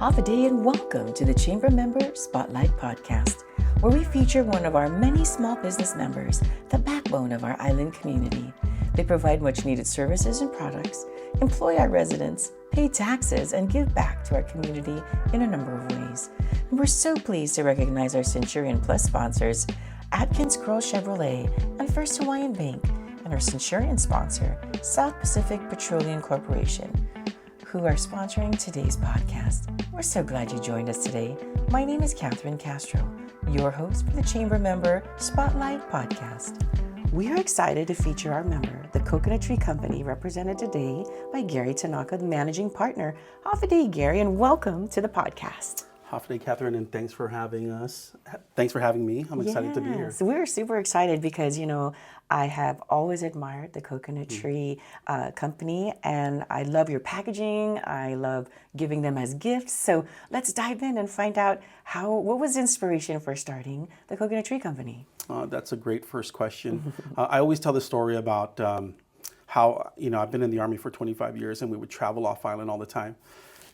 Half a day and welcome to the Chamber Member Spotlight Podcast, where we feature one of our many small business members, the backbone of our island community. They provide much needed services and products, employ our residents, pay taxes, and give back to our community in a number of ways. And we're so pleased to recognize our Centurion Plus sponsors, Atkins Kroll Chevrolet and First Hawaiian Bank, and our Centurion sponsor, South Pacific Petroleum Corporation, who are sponsoring today's podcast. We're so glad you joined us today. My name is Catherine Castro, your host for the Chamber Member Spotlight Podcast. We are excited to feature our member, the Coconut Tree Company, represented today by Gary Tanaka, the managing partner. Half a day, Gary, and welcome to the podcast. Half a day, Catherine, and thanks for having us. Thanks for having me. I'm excited to be here. We're super excited because, I have always admired the Coconut Tree Company, and I love your packaging. I love giving them as gifts. So let's dive in and find out what was the inspiration for starting the Coconut Tree Company? That's a great first question. I always tell the story about how, I've been in the Army for 25 years, and we would travel off island all the time.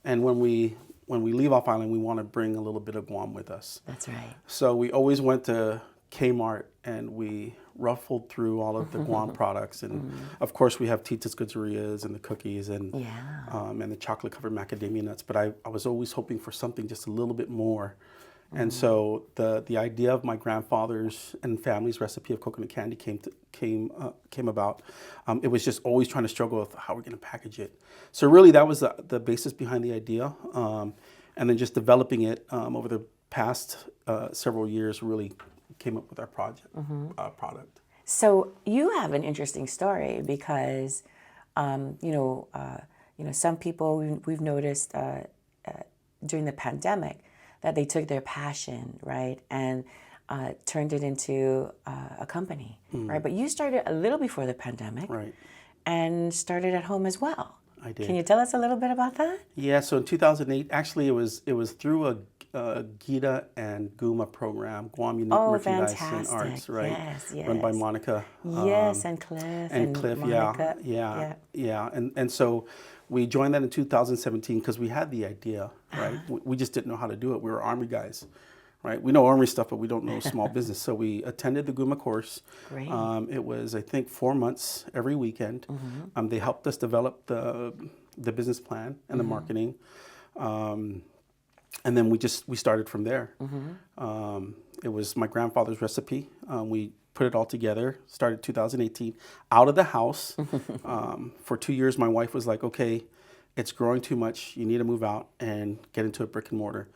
And when we leave off island, we want to bring a little bit of Guam with us. That's right. So we always went to Kmart and we ruffled through all of the Guam products. And of course we have Tita's Goodserias and the cookies and the chocolate covered macadamia nuts. But I was always hoping for something just a little bit more. And so the idea of my grandfather's and family's recipe of coconut candy came about. It was just always trying to struggle with how we're going to package it. So really that was the basis behind the idea. And then just developing it over the past several years really came up with our product. So you have an interesting story because, some people we've noticed during the pandemic that they took their passion, right, and turned it into a company, right? But you started a little before the pandemic, Right. and started at home as well. I did. Can you tell us a little bit about that? Yeah, so in 2008, actually it was through a Gita and Guma program, Guam Unique Merchandise and Arts, right? Yes. Run by Monica. And Cliff. And Cliff, Monica. Yeah. And so we joined that in 2017 because we had the idea, right? We just didn't know how to do it. We were Army guys, right? We know Army stuff, but we don't know small business. So we attended the Guma course. Great. It was, I think, 4 months every weekend. They helped us develop the business plan and the marketing. And then we started from there. It was my grandfather's recipe. We put it all together, started 2018, out of the house. For 2 years, my wife was like, okay, it's growing too much. You need to move out and get into a brick and mortar.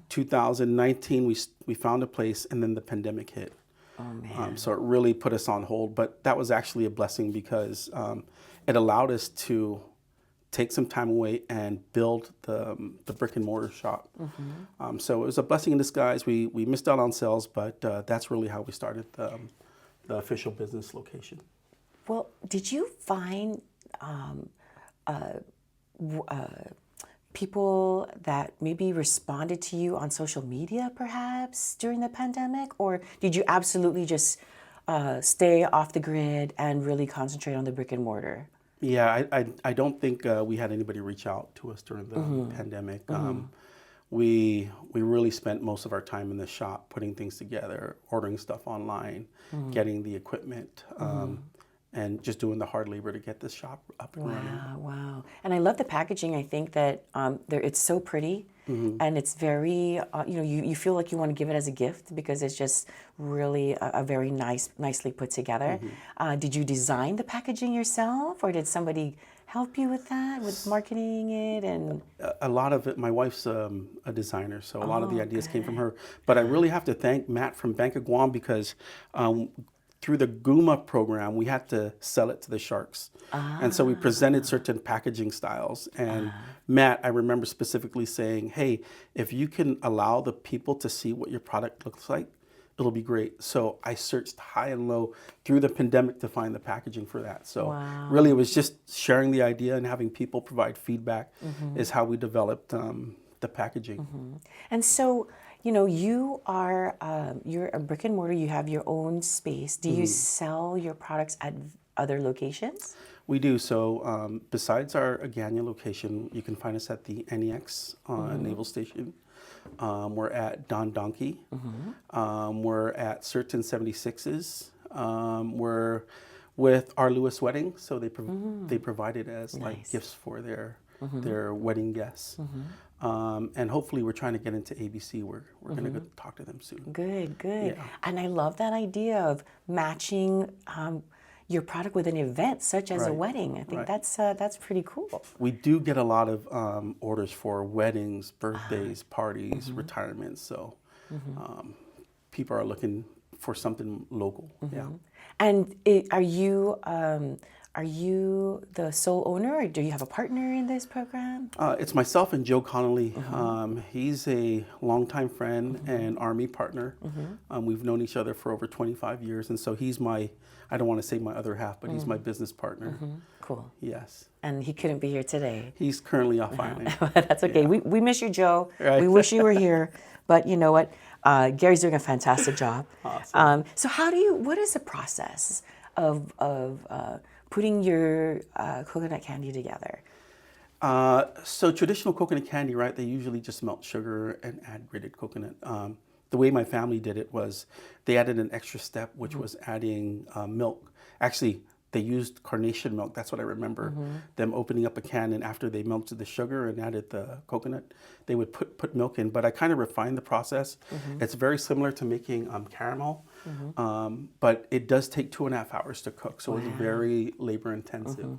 2019, we found a place, and then the pandemic hit. Oh, man. So it really put us on hold. But that was actually a blessing because it allowed us to take some time away and build the brick and mortar shop. So it was a blessing in disguise. We missed out on sales, but that's really how we started the official business location. Well, did you find people that maybe responded to you on social media perhaps during the pandemic? Or did you absolutely just stay off the grid and really concentrate on the brick and mortar? Yeah, I don't think we had anybody reach out to us during the pandemic. We really spent most of our time in the shop putting things together, ordering stuff online, getting the equipment, and just doing the hard labor to get this shop up and running. Wow. And I love the packaging. I think that it's so pretty, and it's very, you feel like you want to give it as a gift because it's just really a very nicely put together. Did you design the packaging yourself, or did somebody help you with that, with marketing it? And a lot of it, my wife's a designer, so a lot of the ideas came from her. But I really have to thank Matt from Bank of Guam because through the Guma program, we had to sell it to the sharks. And so we presented certain packaging styles. And Matt, I remember specifically saying, hey, if you can allow the people to see what your product looks like, it'll be great. So I searched high and low through the pandemic to find the packaging for that. So really it was just sharing the idea and having people provide feedback is how we developed the packaging. And so, you're a brick and mortar, you have your own space. Do you sell your products at other locations? We do. So besides our Agana location, you can find us at the NEX Naval Station. We're at Don Donkey. We're at Certain 76s. We're with our Lewis Wedding, so they provide it as like gifts for their wedding guests. And hopefully we're trying to get into ABC. We're going to go talk to them soon. Good, good. Yeah. And I love that idea of matching your product with an event such as a wedding. I think that's pretty cool. We do get a lot of orders for weddings, birthdays, parties, retirements. So people are looking for something local. Yeah. And are you the sole owner, or do you have a partner in this program? It's myself and Joe Connolly. He's a longtime friend and Army partner. We've known each other for over 25 years, and so he's I don't want to say my other half, but he's my business partner. Cool. Yes. And he couldn't be here today. He's currently off island. That's okay. Yeah. We miss you, Joe. Right. We wish you were here. But you know what? Gary's doing a fantastic job. Awesome. So what is the process of putting your coconut candy together? So traditional coconut candy, right? They usually just melt sugar and add grated coconut. The way my family did it was they added an extra step, which was adding milk. Actually, they used carnation milk. That's what I remember. Them opening up a can, and after they melted the sugar and added the coconut, they would put milk in. But I kind of refined the process. It's very similar to making caramel, but it does take 2.5 hours to cook. So it's very labor intensive.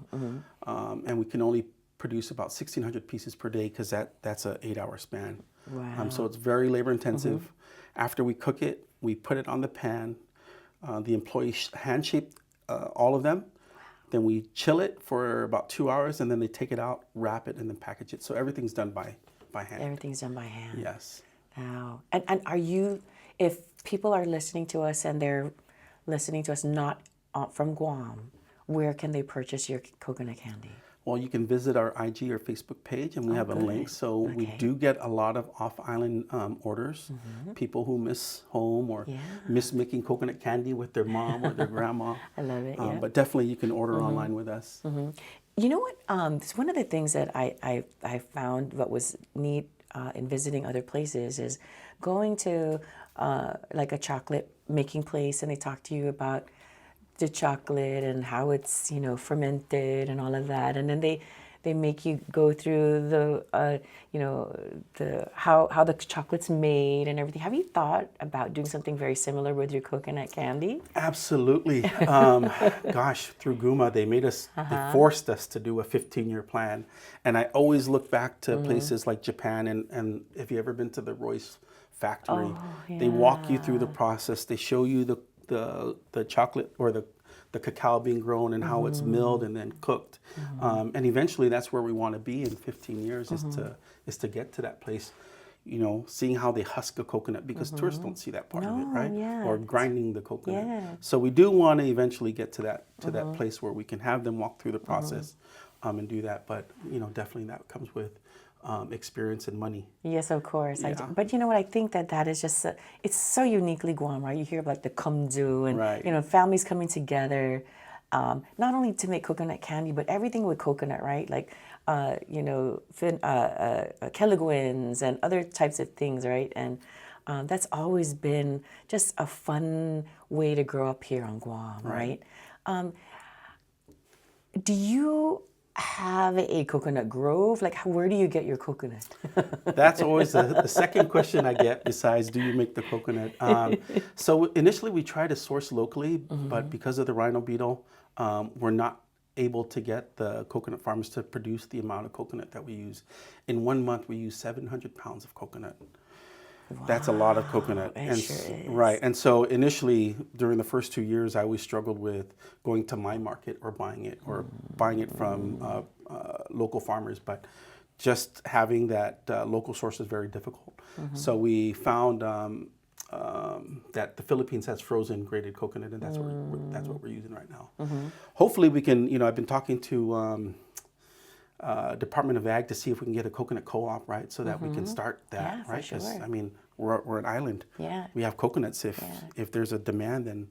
And we can only produce about 1,600 pieces per day because that's an 8-hour span. Wow. So it's very labor intensive. After we cook it, we put it on the pan. The employees hand shape all of them. Then we chill it for about 2 hours, and then they take it out, wrap it, and then package it. So everything's done by hand. Everything's done by hand. Yes. Wow. And are you, if people are listening to us and they're listening to us not from Guam, where can they purchase your coconut candy? Well, you can visit our IG or Facebook page, and we have a link. So we do get a lot of off-island orders, people who miss home or miss making coconut candy with their mom or their grandma. I love it, But definitely you can order online with us. You know what? It's one of the things that I found what was neat in visiting other places is going to like a chocolate making place, and they talk to you about the chocolate and how it's fermented and all of that, and then they make you go through the how the chocolate's made and everything. Have you thought about doing something very similar with your coconut candy? Absolutely. Gosh, through GUMA, they made us, they forced us to do a 15-year plan. And I always look back to places like Japan, and if you ever been to the Royce factory, they walk you through the process. They show you the chocolate or the cacao being grown and how it's milled and then cooked. And eventually that's where we want to be in 15 years is to get to that place, seeing how they husk a coconut, because tourists don't see that part of it, right? Or grinding the coconut. So we do want to eventually get to that place where we can have them walk through the process and do that. But, definitely that comes with experience and money. Yes, of course. But you know what? I think that is just, it's so uniquely Guam, right? You hear about the kumdu and, families coming together, not only to make coconut candy, but everything with coconut, right? Like, keliguins and other types of things, right? And that's always been just a fun way to grow up here on Guam, right? Do you have a coconut grove? Like, where do you get your coconut? That's always the second question I get, besides do you make the coconut? So initially we try to source locally, but because of the rhino beetle, we're not able to get the coconut farmers to produce the amount of coconut that we use. In 1 month, we use 700 pounds of coconut. Wow, that's a lot of coconut. Right. And so initially, during the first 2 years, I always struggled with going to my market or buying it from local farmers. But just having that local source is very difficult. So we found that the Philippines has frozen grated coconut, and that's what we're using right now. Hopefully we can, I've been talking to Department of Ag to see if we can get a coconut co-op, right, so that we can start that, right? Because I mean, we're an island. We have coconuts. If there's a demand, then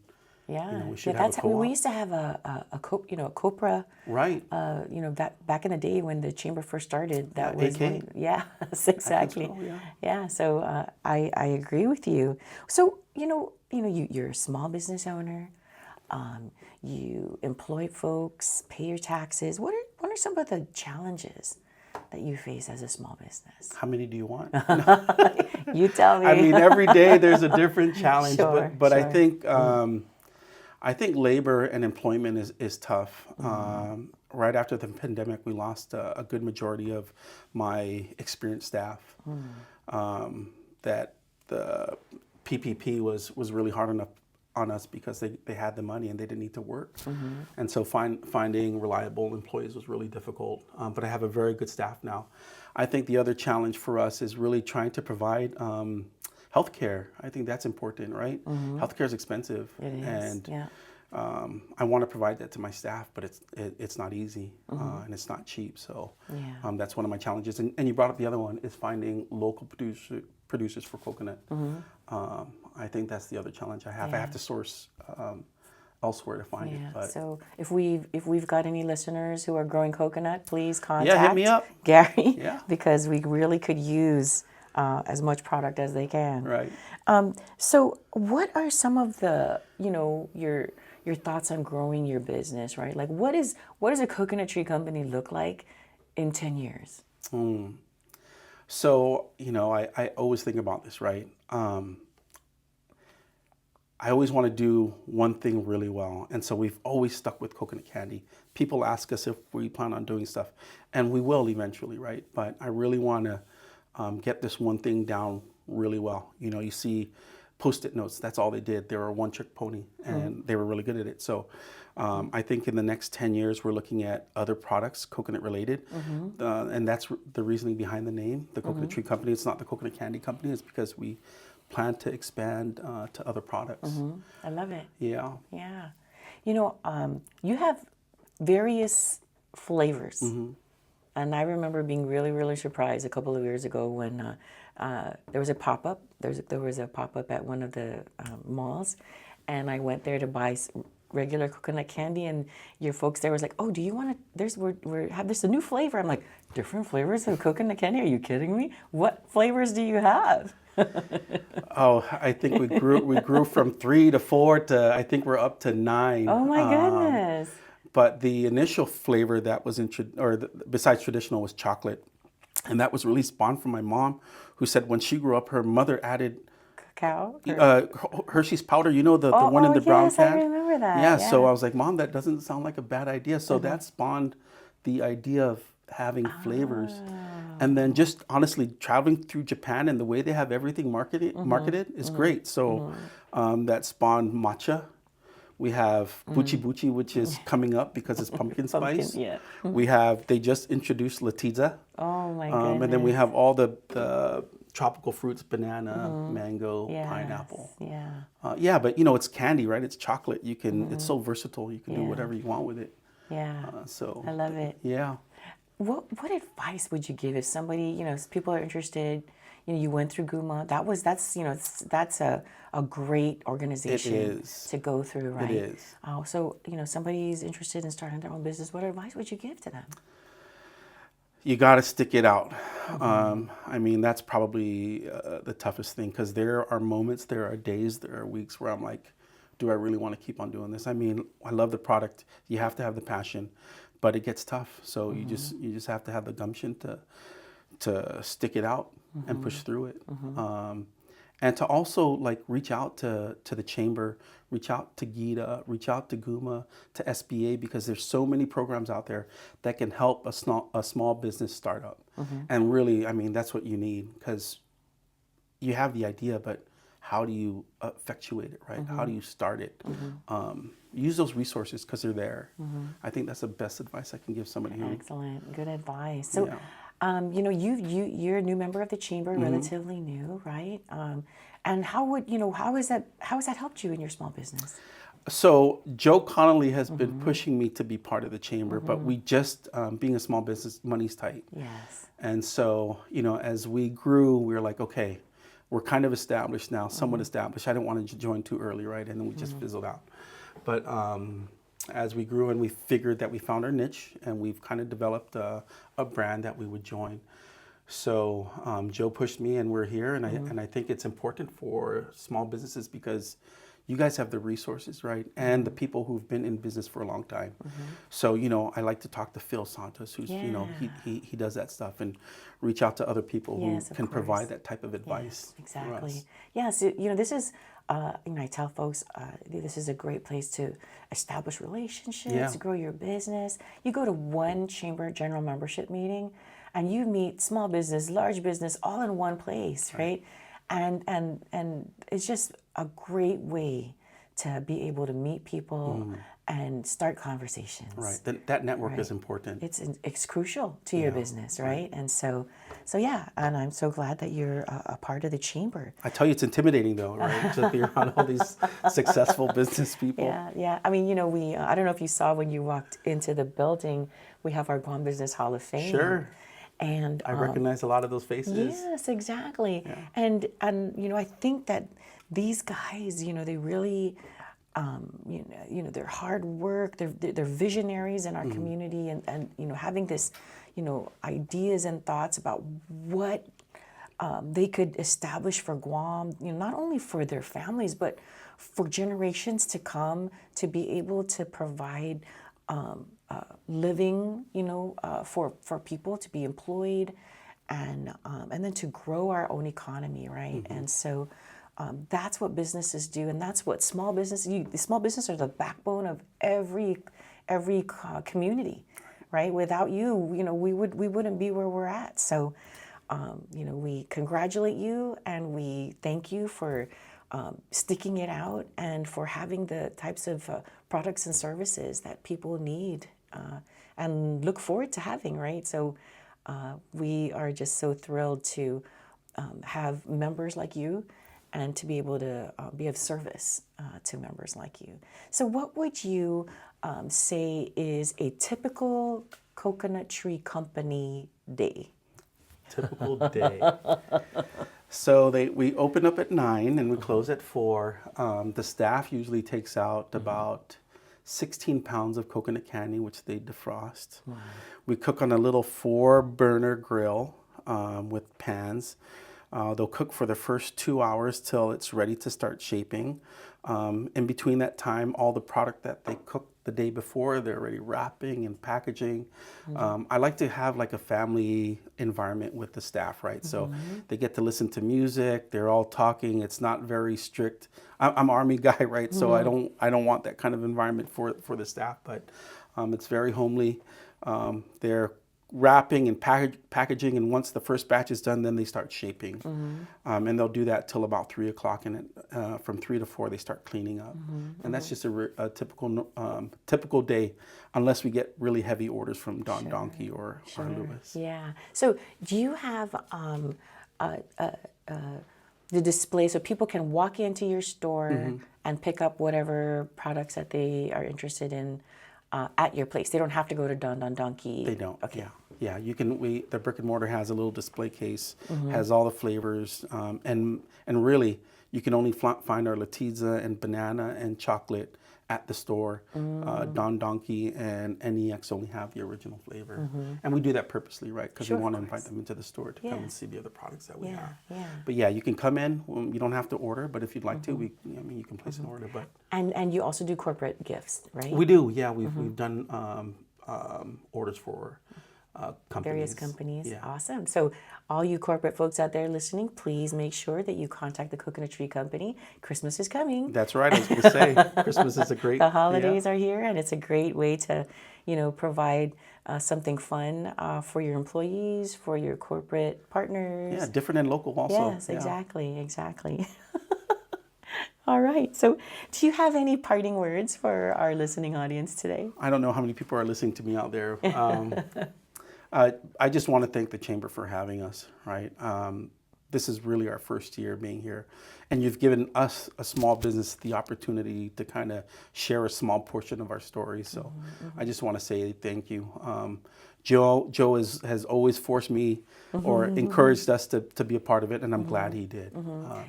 Yeah. We should Yeah, have that's a how we co-op. used to have a Copra. Right. That back in the day when the chamber first started, that was AK. one. Yeah, exactly. So, yeah. Yeah. So I agree with you. So you're a small business owner. You employ folks, pay your taxes. What are some of the challenges that you face as a small business? How many do you want? You tell me. I mean, every day there's a different challenge, Sure, but sure. I think labor and employment is tough. Right after the pandemic, we lost a good majority of my experienced staff. That the PPP was really hard enough on us because they had the money and they didn't need to work. And so finding reliable employees was really difficult. But I have a very good staff now. I think the other challenge for us is really trying to provide healthcare. I think that's important, right? Healthcare is expensive. It is, And yeah. I want to provide that to my staff, but it's not easy and it's not cheap. So Yeah. that's one of my challenges. And you brought up the other one is finding local producers for coconut. I think that's the other challenge I have. I have to source elsewhere to find it. But So if we've got any listeners who are growing coconut, please contact yeah, hit me up. Gary, Yeah. because we really could use as much product as they can. Right. So what are some of the your thoughts on growing your business, right? Like what does a coconut tree company look like in 10 years? So, I always think about this, right? I always want to do one thing really well. And so we've always stuck with coconut candy. People ask us if we plan on doing stuff, and we will eventually, right? But I really want to get this one thing down really well. You see Post-it notes, that's all they did. They were a one-trick pony, and they were really good at it. So I think in the next 10 years, we're looking at other products, coconut related. And that's the reasoning behind the name, the Coconut Tree Company. It's not the Coconut Candy Company. It's because we plan to expand to other products. I love it. Yeah. Yeah. You have various flavors. And I remember being really, really surprised a couple of years ago when there was a pop-up. There was a pop-up at one of the malls, and I went there to buy regular coconut candy, and your folks there was like, "Oh, do you want to? We have this a new flavor." I'm like, "Different flavors of coconut candy? Are you kidding me? What flavors do you have?" Oh, I think we grew from 3 to 4 to I think we're up to 9. Oh my goodness! But the initial flavor that was besides traditional was chocolate, and that was really spawned from my mom, who said when she grew up, her mother added Cacao? Hershey's powder. The one in the brown yes, can. I remember that. Yeah, so I was like, Mom, that doesn't sound like a bad idea. So that spawned the idea of having flavors. And then just honestly traveling through Japan and the way they have everything marketed is great. So that spawned matcha. We have buchi buchi, which is coming up because it's pumpkin spice. Yeah. They just introduced latiza. Oh my goodness. And then we have all the tropical fruits, banana, mango, Yes, pineapple. Yeah. But it's candy, right? It's chocolate. It's so versatile. You can do whatever you want with it. Yeah. So I love it. Yeah. What advice would you give if somebody, if people are interested, you went through GUMA, that's a great organization It is. to go through, right? It is. So, somebody's interested in starting their own business, what advice would you give to them? You got to stick it out. I mean, that's probably the toughest thing, because there are moments, there are days, there are weeks where I'm like, do I really want to keep on doing this? I mean, I love the product. You have to have the passion, but it gets tough. So you just have to have the gumption to stick it out and push through it. And to also reach out to the chamber, reach out to GITA, reach out to GUMA, to SBA, because there's so many programs out there that can help a small business startup. And really, I mean, that's what you need, because you have the idea, but how do you effectuate it, right? How do you start it? Use those resources because they're there. I think that's the best advice I can give somebody who... Excellent, good advice. So, you're a new member of the chamber, relatively new, right? And how has that helped you in your small business? So Joe Connolly has been pushing me to be part of the chamber, but we just, being a small business, money's tight. Yes. And so, as we grew, we were like, okay, we're kind of established now, somewhat established. I didn't want to join too early, right? And then we just fizzled out. But as we grew and we figured that we found our niche, and we've kind of developed a brand that we would join. So Joe pushed me, and we're here. And I think it's important for small businesses because you guys have the resources, right? And the people who've been in business for a long time. So, I like to talk to Phil Santos, who's, he does that stuff, and reach out to other people who can provide that type of advice. Yes, exactly. Yeah, so, this is, I tell folks, this is a great place to establish relationships, grow your business. You go to one chamber general membership meeting, and you meet small business, large business, all in one place, right? And it's just a great way to be able to meet people and start conversations. Right. That network is important. It's crucial to your business, right? And so yeah, and I'm so glad that you're a part of the chamber. I tell you, it's intimidating though, right? To be around all these successful business people. Yeah. I mean, we I don't know if you saw when you walked into the building, we have our Guam Business Hall of Fame. Sure. And I recognize a lot of those faces. Yes, exactly. Yeah. And I think that these guys, they really, their hard work, they're visionaries in our community, and having this, ideas and thoughts about what they could establish for Guam, not only for their families, but for generations to come, to be able to provide living, for people to be employed, and then to grow our own economy, right? And so that's what businesses do, and that's what small business. The small businesses are the backbone of every community, right? Without you, we wouldn't be where we're at. So, we congratulate you, and we thank you for sticking it out, and for having the types of products and services that people need and look forward to having, right? So we are just so thrilled to have members like you, and to be able to be of service to members like you. So what would you say is a typical Coconut Tree Company day? Typical day. So we open up at 9 and we close at 4. The staff usually takes out about 16 pounds of coconut candy, which they defrost. Wow. We cook on a little 4-burner grill with pans. They'll cook for the first 2 hours till it's ready to start shaping. In between that time, all the product that they cooked the day before, they're already wrapping and packaging. I like to have like a family environment with the staff, right? So they get to listen to music. They're all talking. It's not very strict. I'm Army guy, right? So I don't want that kind of environment for the staff, but it's very homely. They're wrapping and packaging, and once the first batch is done, then they start shaping. And they'll do that till about 3 o'clock, and from 3 to 4 they start cleaning up. And that's just a typical day, unless we get really heavy orders from Don Donkey or Lewis. Yeah. So do you have the display so people can walk into your store and pick up whatever products that they are interested in at your place? They don't have to go to Don Donkey. They don't. Okay. Yeah. You can. The brick and mortar has a little display case, has all the flavors, and really you can only find our Latiza and banana and chocolate at the store. Don Donkey and NEX only have the original flavor, and we do that purposely, right? Because we want to invite them into the store to come and see the other products that we have. Yeah. But yeah, you can come in. You don't have to order, but if you'd like to, you can place an order. But and you also do corporate gifts, right? We do. Yeah, we've done orders for companies. Various companies. Yeah. Awesome. So all you corporate folks out there listening, please make sure that you contact the Coconut Tree Company. Christmas is coming. That's right. I was going to say, Christmas is a great... The holidays are here, and it's a great way to, provide something fun for your employees, for your corporate partners. Yeah, different and local also. Yes, exactly. All right. So do you have any parting words for our listening audience today? I don't know how many people are listening to me out there. I just want to thank the Chamber for having us, right? This is really our first year being here. And you've given us, a small business, the opportunity to kind of share a small portion of our story. So I just want to say thank you. Joe has always forced me or encouraged us to be a part of it, and I'm glad he did.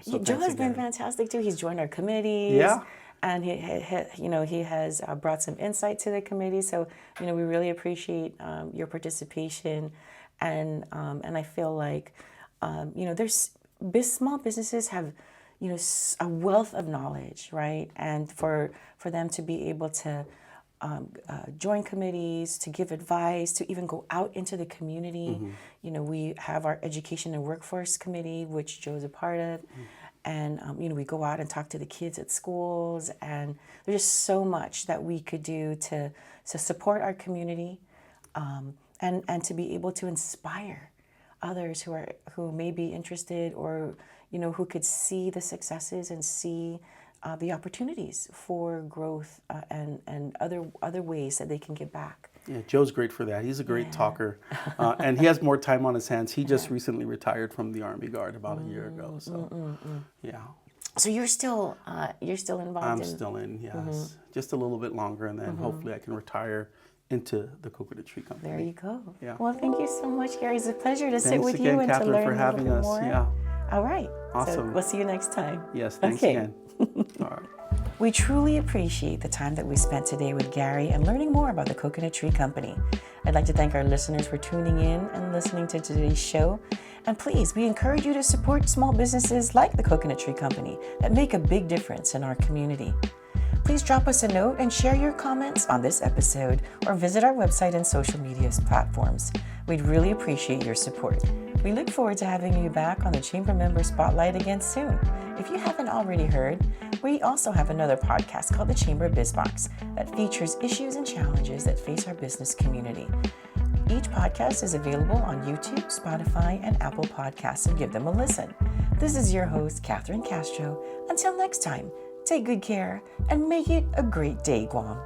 So Joe has been fantastic too. He's joined our committees. Yeah. and he has brought some insight to the committee. So we really appreciate your participation, and I feel like there's small businesses have a wealth of knowledge, right? And for them to be able to join committees, to give advice, to even go out into the community. We have our Education and Workforce Committee, which Joe's a part of. And, we go out and talk to the kids at schools. And there's just so much that we could do to support our community and to be able to inspire others who may be interested, or, who could see the successes and see the opportunities for growth and other ways that they can give back. Yeah, Joe's great for that. He's a great talker, and he has more time on his hands. He just recently retired from the Army Guard about a year ago. So, yeah. So you're still involved? I'm still in, yes. Just a little bit longer, and then hopefully I can retire into the Coconut Tree Company. There you go. Yeah. Well, thank you so much, Gary. It's a pleasure to sit with again, you and Catherine, to learn for having a little bit us. more. Yeah. All right. Awesome. So we'll see you next time. Yes, thanks Okay. again. All right. We truly appreciate the time that we spent today with Gary and learning more about the Coconut Tree Company. I'd like to thank our listeners for tuning in and listening to today's show. And please, we encourage you to support small businesses like the Coconut Tree Company that make a big difference in our community. Please drop us a note and share your comments on this episode, or visit our website and social media platforms. We'd really appreciate your support. We look forward to having you back on the Chamber Member Spotlight again soon. If you haven't already heard, we also have another podcast called the Chamber BizBox that features issues and challenges that face our business community. Each podcast is available on YouTube, Spotify, and Apple Podcasts, so give them a listen. This is your host, Catherine Castro. Until next time, take good care and make it a great day, Guam.